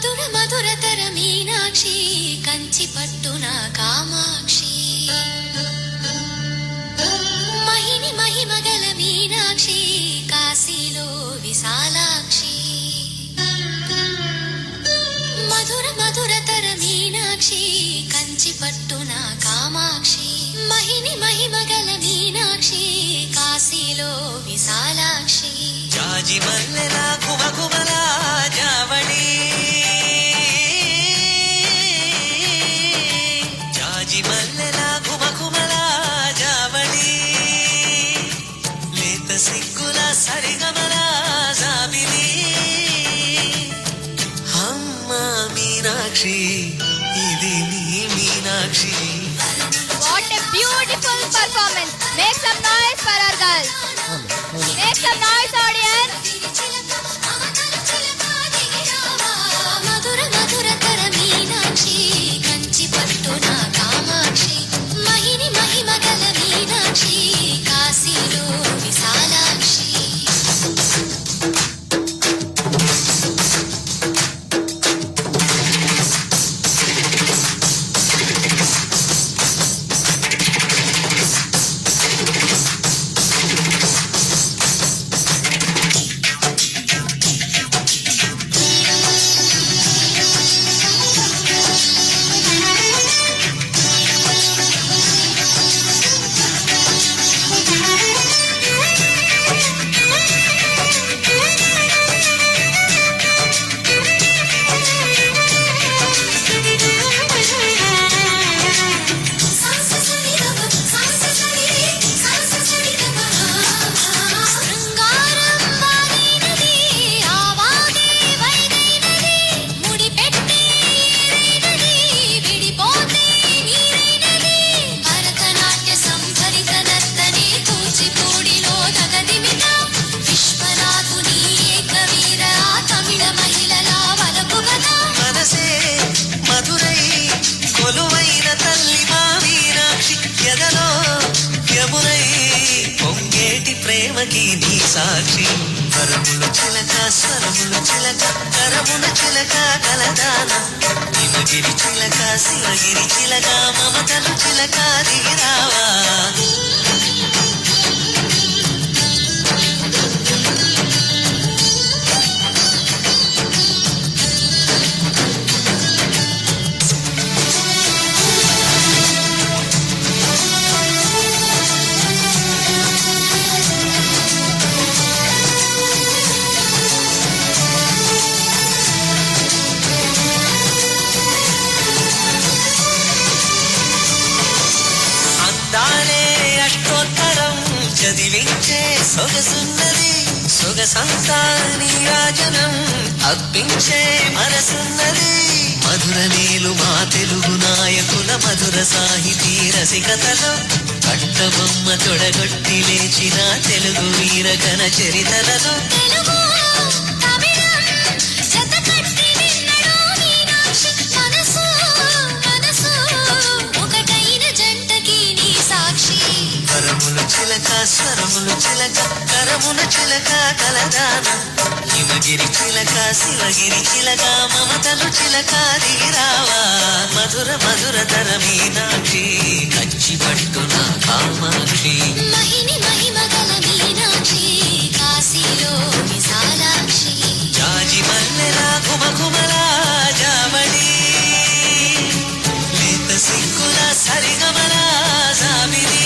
మధుర మధురతర మీనాక్షి కంచి పట్టున కామాక్షి మహిని మహిమగల మీనాక్షి కాశీలో విశాలాక్షి మధుర మధురతర మీనాక్షి కంచి పట్టున కామాక్షి మహిని మహిమగల మీనాక్షి కాశీలో విశాలాక్షి జాజి మల్లెలా కుమకుమలా జావళి జాజి మల్లెలా కుమకుమలా జావళి లేత సిగ్గుల సరిగమల జాబిలి అమ్మ మీనాక్షి ఇది నీ Meenakshi. What a beautiful performance. Make some noise for our girls. Make some noise, audience. మధుర మధురతర మీనాక్షి కంచి పట్టున కామాక్షి మహిని మహిమగల మీనాక్షి కాశీలో విశాలాక్షి ప్రేమకి నీ సాక్షి కరముల చిలక స్వరముల చిలక కరమున చిలక కలదానం హిమగిరి చిలక శివగిరి చిలక మమతలు చిలక దిగిరావా అష్టోత్తరం చదివించే సొగసున్నది సొగసంతా నీరాజనం అప్పించే మనసున్నది మధుర నీలు మా తెలుగు నాయకుల మధుర సాహితీ రసికతలో కట్టబొమ్మ తొడగొట్టి లేచిన తెలుగు వీర ఘన చరితలలో కరముల చిలక స్వరములు చిలక కరమున చిలక కలదానం హిమగిరి చిలక శివగిరి చిలక మమతలు చిలక దిగిరావా మధుర మధురతర మీనాక్షి కంచి పట్టున కామాక్షి మహిని మహిమగల మీనాక్షి కాశీలో విశాలాక్షి జాజి మల్లెలా కుమకుమలా జావళి లేత సిగ్గుల సరిగమల జాబిలి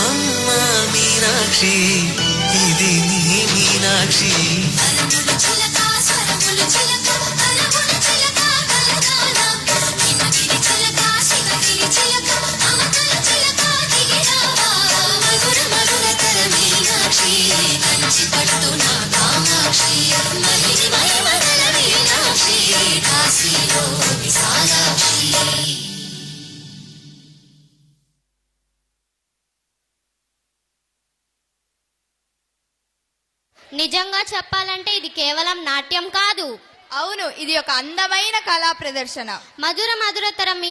అమ్మ మీనాక్షి ఇది నీ మీనాక్షి. నిజంగా చెప్పాలంటే ఇది కేవలం నాట్యం కాదు. అవును, ఇది ఒక అందమైన కళా ప్రదర్శన. మధుర మధురతరం